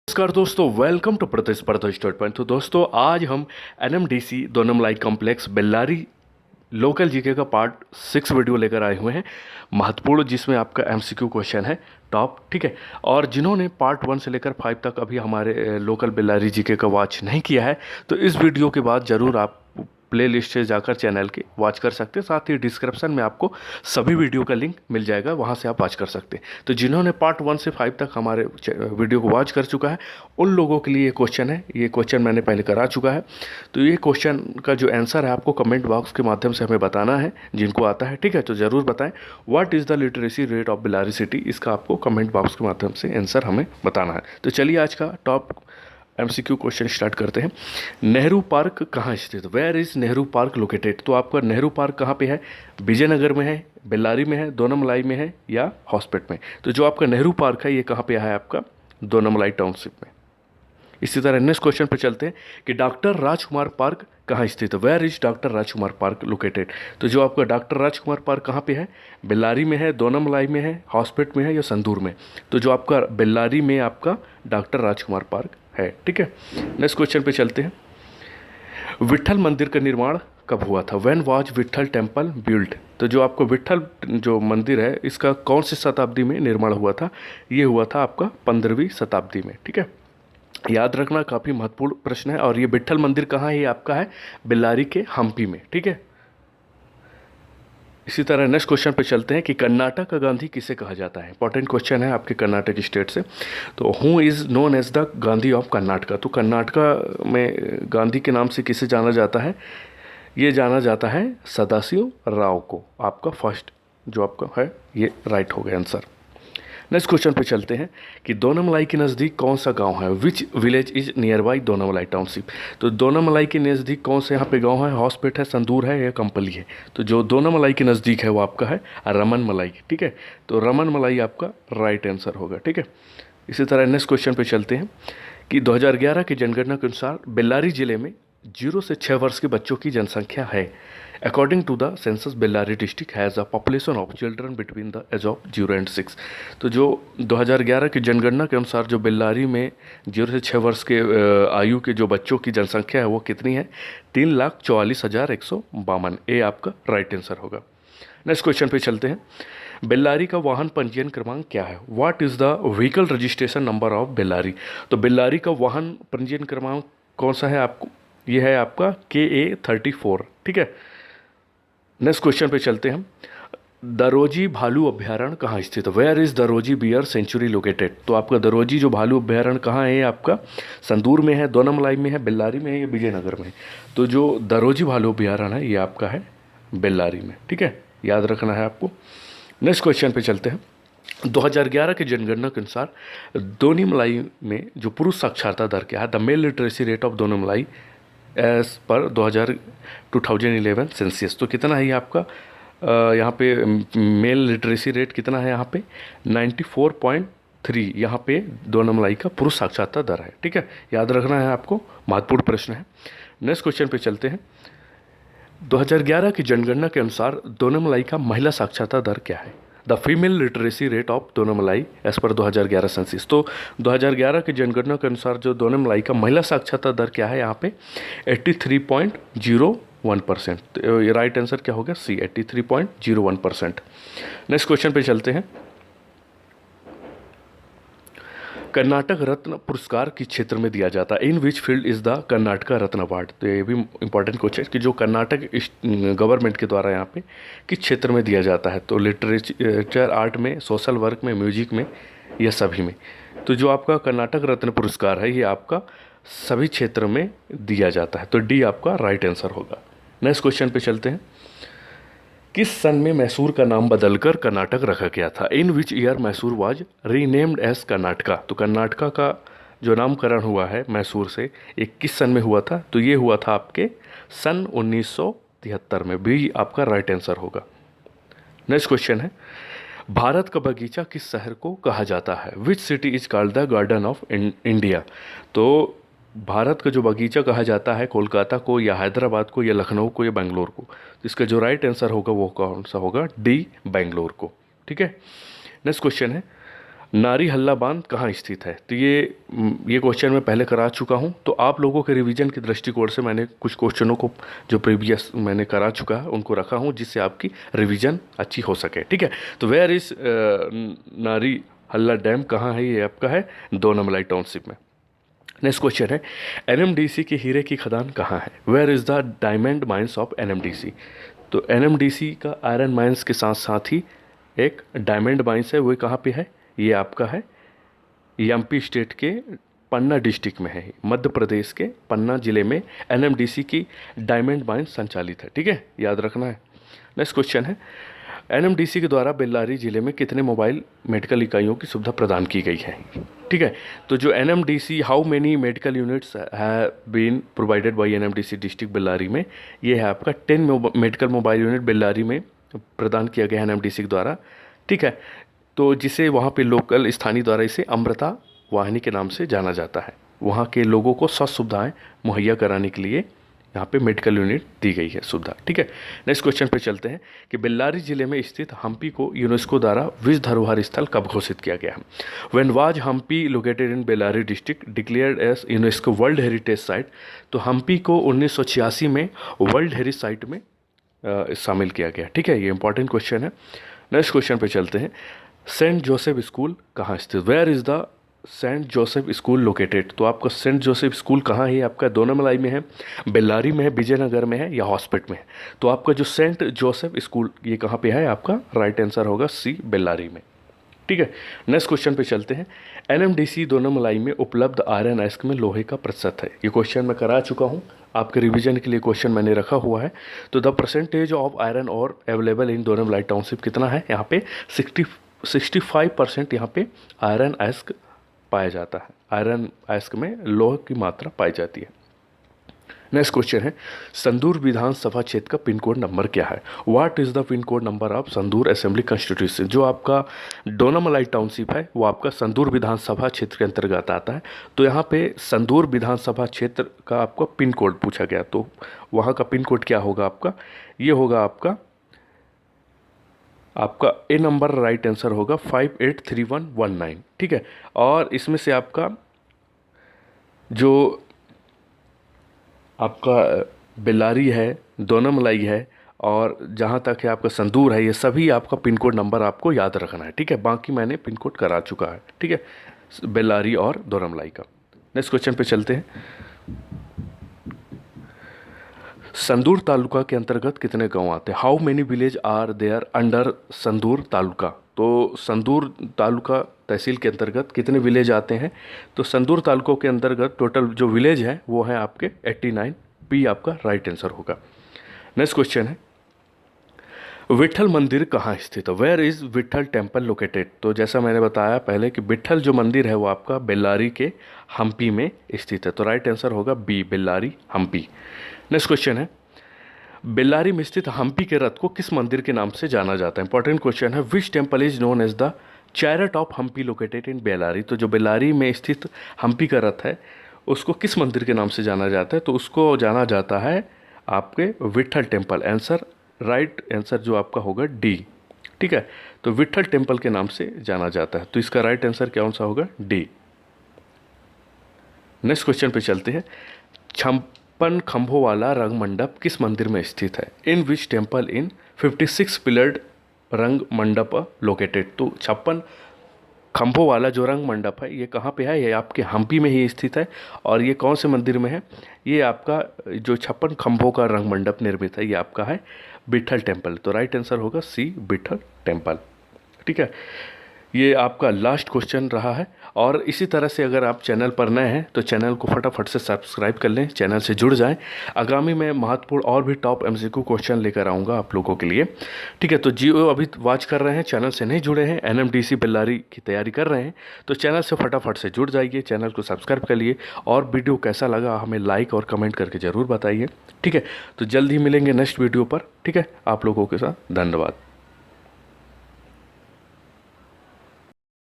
नमस्कार दोस्तों, welcome to प्रतिस्पर्धा स्टेटमेंट। तो दोस्तों आज हम NMDC Donimalai complex Bellary local GK का पार्ट 6 वीडियो लेकर आए हुए हैं, महत्वपूर्ण, जिसमें आपका एमसीक्यू क्वेश्चन है टॉप। ठीक है, और जिन्होंने पार्ट 1 से लेकर 5 तक अभी हमारे लोकल बेल्लारी जीके का वॉच नहीं किया है तो इस वीडियो के बाद ज़रूर आप प्ले लिस्ट से जाकर चैनल के वॉच कर सकते हैं। साथ ही डिस्क्रिप्शन में आपको सभी वीडियो का लिंक मिल जाएगा, वहाँ से आप वॉच कर सकते हैं। तो जिन्होंने पार्ट 1 से 5 तक हमारे वीडियो को वॉच कर चुका है उन लोगों के लिए ये क्वेश्चन है। ये क्वेश्चन मैंने पहले करा चुका है, तो ये क्वेश्चन का जो आंसर है आपको कमेंट बॉक्स के माध्यम से हमें बताना है, जिनको आता है। ठीक है, तो ज़रूर बताएं what is the literacy rate of Bellary city, इसका आपको कमेंट बॉक्स के माध्यम से आंसर हमें बताना है। तो चलिए आज का टॉप एमसीक्यू क्वेश्चन स्टार्ट करते हैं। नेहरू पार्क कहाँ स्थित, where is Nehru park located. तो आपका नेहरू पार्क कहाँ पे है, विजयनगर में है, बेल्लारी में है, दोनमलाई में है या हॉस्पेट में। तो जो आपका नेहरू पार्क है ये कहाँ पे है आपका दोनमलाई टाउनशिप में। इसी तरह नेक्स्ट क्वेश्चन पे चलते हैं कि डॉक्टर राजकुमार पार्क कहाँ स्थित है, where is doctor Rajkumar park located. तो जो आपका डॉक्टर राजकुमार पार्क कहाँ पे है, बेल्लारी में है, दोनमलाई में है, हॉस्पेट में है या संदूर में। तो जो आपका बेल्लारी में आपका डॉक्टर राजकुमार पार्क है। ठीक है, नेक्स्ट क्वेश्चन पे चलते हैं। विट्ठल मंदिर का निर्माण कब हुआ था, when was Vitthal temple build. तो जो आपको विट्ठल जो मंदिर है इसका कौन सी शताब्दी में निर्माण हुआ था, ये हुआ था आपका 15वीं शताब्दी में। ठीक है, याद रखना, काफ़ी महत्वपूर्ण प्रश्न है। और ये विट्ठल मंदिर कहाँ है, ये आपका है बेल्लारी के हम्पी में। ठीक है, इसी तरह नेक्स्ट क्वेश्चन पे चलते हैं कि कर्नाटक का गांधी किसे कहा जाता है। इंपॉर्टेंट क्वेश्चन है आपके कर्नाटक स्टेट से। तो who is known as the Gandhi of Karnataka. तो कर्नाटका में गांधी के नाम से किसे जाना जाता है, ये जाना जाता है सदाशिव राव को। आपका फर्स्ट जो आपका है ये राइट हो गया आंसर। नेक्स्ट क्वेश्चन पे चलते हैं कि दोनमलाई के नज़दीक कौन सा गांव है, which village is near by Donimalai township. तो दोनमलाई के नज़दीक कौन से यहाँ पे गांव है, हॉस्पेट है, संदूर है या कंपली है। तो जो दोनमलाई के नज़दीक है वो आपका है रमन मलाई। ठीक है, तो रमन मलाई आपका राइट आंसर होगा। ठीक है, इसी तरह नेक्स्ट क्वेश्चन पे चलते हैं कि 2011 की जनगणना के अनुसार बेल्लारी जिले में 0 से 6 वर्ष के बच्चों की जनसंख्या है। According to the census Bellary district has a population of children between the age of 0 and 6। तो जो 2011 की जनगणना के अनुसार जो बेल्लारी में 0 से 6 वर्ष के आयु के जो बच्चों की जनसंख्या है वो कितनी है, 3,44,152। ए आपका राइट आंसर होगा। नेक्स्ट क्वेश्चन पे चलते हैं। बेल्लारी का वाहन पंजीयन क्रमांक क्या है, what is the vehicle registration number of Bellary. तो बेल्लारी का वाहन पंजीयन क्रमांक कौन सा है आपको, ये है आपका KA34। ठीक है, नेक्स्ट क्वेश्चन पे चलते हैं। दरोजी भालू अभ्यारण्य कहाँ स्थित है, where is Daroji bear sanctuary located. तो आपका दरोजी जो भालू अभ्यारण्य कहाँ है, आपका संदूर में है, दोनमलाई में है, बेल्लारी में है या विजयनगर में। तो जो दरोजी भालू अभ्यारण्य है ये आपका है बेल्लारी में। ठीक है, याद रखना है आपको। नेक्स्ट क्वेश्चन पे चलते हैं। 2011 की जनगणना के अनुसार दोनीमलाई में जो पुरुष साक्षरता दर क्या है, the male literacy rate of Donimalai as per 2011 सेंसियस। तो कितना है ये आपका यहाँ पे मेल लिटरेसी रेट कितना है, यहाँ पे 94.3 यहाँ पे दोनमलाई का पुरुष साक्षरता दर है। ठीक है, याद रखना है आपको, महत्वपूर्ण प्रश्न है। नेक्स्ट क्वेश्चन पे चलते हैं। 2011 की जनगणना के अनुसार दोनमलाई का महिला साक्षरता दर क्या है, the female literacy rate of Donimalai as per 2011 senses. तो 2011 की जनगणना के अनुसार जो दोनमलाई का महिला साक्षरता दर क्या है, यहाँ पे 83.01%। तो ये राइट आंसर क्या होगा, सी 83.01%। नेक्स्ट क्वेश्चन पे चलते हैं। कर्नाटक रत्न पुरस्कार किस क्षेत्र में दिया जाता है, in which field is the Karnataka Ratna award. तो ये भी इंपॉर्टेंट क्वेश्चन है कि जो कर्नाटक गवर्नमेंट के द्वारा यहाँ पे किस क्षेत्र में दिया जाता है। तो लिटरेचर, आर्ट में, सोशल वर्क में, म्यूजिक में या सभी में। तो जो आपका कर्नाटक रत्न पुरस्कार है ये आपका सभी क्षेत्र में दिया जाता है। तो डी आपका राइट आंसर होगा। नेक्स्ट क्वेश्चन पे चलते हैं। किस सन में मैसूर का नाम बदलकर कर्नाटक रखा गया था, in which year Mysore was renamed as Karnataka. तो कर्नाटका का जो नामकरण हुआ है मैसूर से, ये किस सन में हुआ था, तो ये हुआ था आपके सन 1973 में। भी आपका राइट आंसर होगा। नेक्स्ट क्वेश्चन है। भारत का बगीचा किस शहर को कहा जाता है, which city is called the garden of India. तो भारत का जो बगीचा कहा जाता है कोलकाता को या हैदराबाद को या लखनऊ को या बेंगलोर को। तो इसका जो राइट आंसर होगा वो कौन सा होगा, डी बेंगलोर को। ठीक है, नेक्स्ट क्वेश्चन है। नारी हल्ला बांध कहाँ स्थित है? तो ये क्वेश्चन मैं पहले करा चुका हूँ, तो आप लोगों के रिवीजन के दृष्टिकोण से मैंने कुछ क्वेश्चनों को जो प्रीवियस मैंने करा चुका है उनको रखा हूँ, जिससे आपकी रिवीजन अच्छी हो सके। ठीक है, तो वेयर इज नारी हल्ला डैम कहाँ है? ये आपका है दोनमलाई टाउनशिप में। नेक्स्ट क्वेश्चन है, एनएमडीसी के हीरे की खदान कहाँ है? Where is the diamond mines of NMDC? तो एनएमडीसी का आयरन माइंस के साथ साथ ही एक डायमंड माइंस है, वो कहाँ पे है? ये आपका है एमपी स्टेट के पन्ना डिस्ट्रिक्ट में है, मध्य प्रदेश के पन्ना जिले में एनएमडीसी की डायमंड माइंस संचालित है। ठीक है, याद रखना है। नेक्स्ट क्वेश्चन है, एनएमडीसी के द्वारा बेल्लारी जिले में कितने मोबाइल मेडिकल इकाइयों की सुविधा प्रदान की गई है? ठीक है, तो जो NMDC, how many medical units have been provided by NMDC district Bellary में, ये है आपका 10 मेडिकल मोबाइल यूनिट बेल्लारी में प्रदान किया गया है एनएमडीसी के द्वारा। ठीक है, तो जिसे वहाँ पे लोकल स्थानीय द्वारा इसे अमृता वाहिनी के नाम से जाना जाता है। वहाँ के लोगों को स्वास्थ्य सुविधाएँ मुहैया कराने के लिए यहाँ पे मेडिकल यूनिट दी गई है सुविधा। ठीक है, नेक्स्ट क्वेश्चन पे चलते हैं कि बेल्लारी जिले में स्थित हम्पी को यूनेस्को द्वारा विश्व धरोहर स्थल कब घोषित किया गया है? When was Hampi located in Bellary district declared as UNESCO world heritage site? तो हम्पी को 1986 में वर्ल्ड हेरिटेज साइट में शामिल किया गया। ठीक है, ये इंपॉर्टेंट क्वेश्चन है। नेक्स्ट क्वेश्चन पे चलते हैं, सेंट जोसेफ स्कूल कहाँ स्थित? Where is the saint Joseph school located? तो आपका सेंट जोसेफ स्कूल कहाँ है? आपका दोनमलाई में है, बेल्लारी में है, विजयनगर में है या हॉस्पिटल में है? तो आपका जो सेंट जोसेफ स्कूल ये कहाँ पे है? आपका राइट आंसर होगा सी, बेल्लारी में। ठीक है, नेक्स्ट क्वेश्चन पे चलते हैं, एनएमडीसी दोनमलाई में उपलब्ध आयरन अयस्क में लोहे का प्रतिशत है? ये क्वेश्चन मैं करा चुका हूँ, आपके रिवीजन के लिए क्वेश्चन मैंने रखा हुआ है। तो द परसेंटेज ऑफ आयरन और अवेलेबल इन दोनमलाई टाउनशिप कितना है? यहाँ पे 65% यहाँ पे आयरन अयस्क पाया जाता है। आयरन अयस्क में लोह की मात्रा पाई जाती है। नेक्स्ट क्वेश्चन है, संदूर विधानसभा क्षेत्र का पिन कोड नंबर क्या है? What is the pin code number of संदूर assembly constituency? जो आपका दोनमलाई टाउनशिप है वो आपका संदूर विधानसभा क्षेत्र के अंतर्गत आता है। तो यहाँ पे संदूर विधानसभा क्षेत्र का आपका पिन कोड पूछा गया, तो वहाँ का पिन कोड क्या होगा आपका? ये होगा आपका ए नंबर राइट आंसर होगा 583119। ठीक है, और इसमें से आपका जो आपका बेल्लारी है, दोनमलाई है और जहाँ तक है आपका संदूर है, ये सभी आपका पिन कोड नंबर आपको याद रखना है। ठीक है, बाकी मैंने पिन कोड करा चुका है। ठीक है, बेल्लारी और दोनमलाई का। नेक्स्ट क्वेश्चन पे चलते हैं, संदूर तालुका के अंतर्गत कितने गांव आते हैं? How many village are there under Sandur taluka? तो संदूर तालुका तहसील के अंतर्गत कितने विलेज आते हैं? तो संदूर तालुकों के अंतर्गत टोटल जो विलेज हैं वो हैं आपके 89। पी आपका राइट आंसर होगा। नेक्स्ट क्वेश्चन है, विट्ठल मंदिर कहाँ स्थित है? Where is Vitthal temple located? तो जैसा मैंने बताया पहले कि विट्ठल जो मंदिर है वो आपका बेल्लारी के हम्पी में स्थित है। तो राइट आंसर होगा B, Bellary Hampi. Next question है, बेल्लारी में स्थित हम्पी के रथ को किस मंदिर के नाम से जाना जाता है? इंपॉर्टेंट क्वेश्चन है, which temple is known as the chariot of Hampi located in Bellary? तो जो बेल्लारी में स्थित हम्पी का रथ है उसको किस मंदिर के नाम से जाना जाता है? तो उसको जाना जाता है आपके Vitthal temple. Answer right answer जो आपका होगा डी। ठीक है, तो विट्ठल टेम्पल के नाम से जाना जाता है, तो इसका राइट आंसर क्या सा होगा? डी। नेक्स्ट क्वेश्चन पे चलते हैं, 56 खंभों वाला रंग मंडप किस मंदिर में स्थित है? In which temple in 56 pillared रंग मंडप लोकेटेड? तो 56 खंभों वाला जो रंग मंडप है ये कहाँ पे है? ये आपके हम्पी में ही स्थित है। और ये कौन से मंदिर में है? ये आपका जो 56 खंभों का रंग मंडप निर्मित है ये आपका है विट्ठल टेम्पल। तो राइट आंसर होगा सी, विट्ठल टेम्पल। ठीक है, ये आपका लास्ट क्वेश्चन रहा है। और इसी तरह से अगर आप चैनल पर नए हैं तो चैनल को फटाफट से सब्सक्राइब कर लें, चैनल से जुड़ जाएं। आगामी में महत्वपूर्ण और भी टॉप एमसीक्यू क्वेश्चन लेकर आऊँगा आप लोगों के लिए। ठीक है, तो जियो अभी वॉच कर रहे हैं, चैनल से नहीं जुड़े हैं, एनएमडीसी बेल्लारी की तैयारी कर रहे हैं तो चैनल से फटाफट से जुड़ जाइए, चैनल को सब्सक्राइब कर लिए। और वीडियो कैसा लगा हमें लाइक और कमेंट करके ज़रूर बताइए। ठीक है, तो जल्द ही मिलेंगे नेक्स्ट वीडियो पर। ठीक है, आप लोगों के साथ धन्यवाद।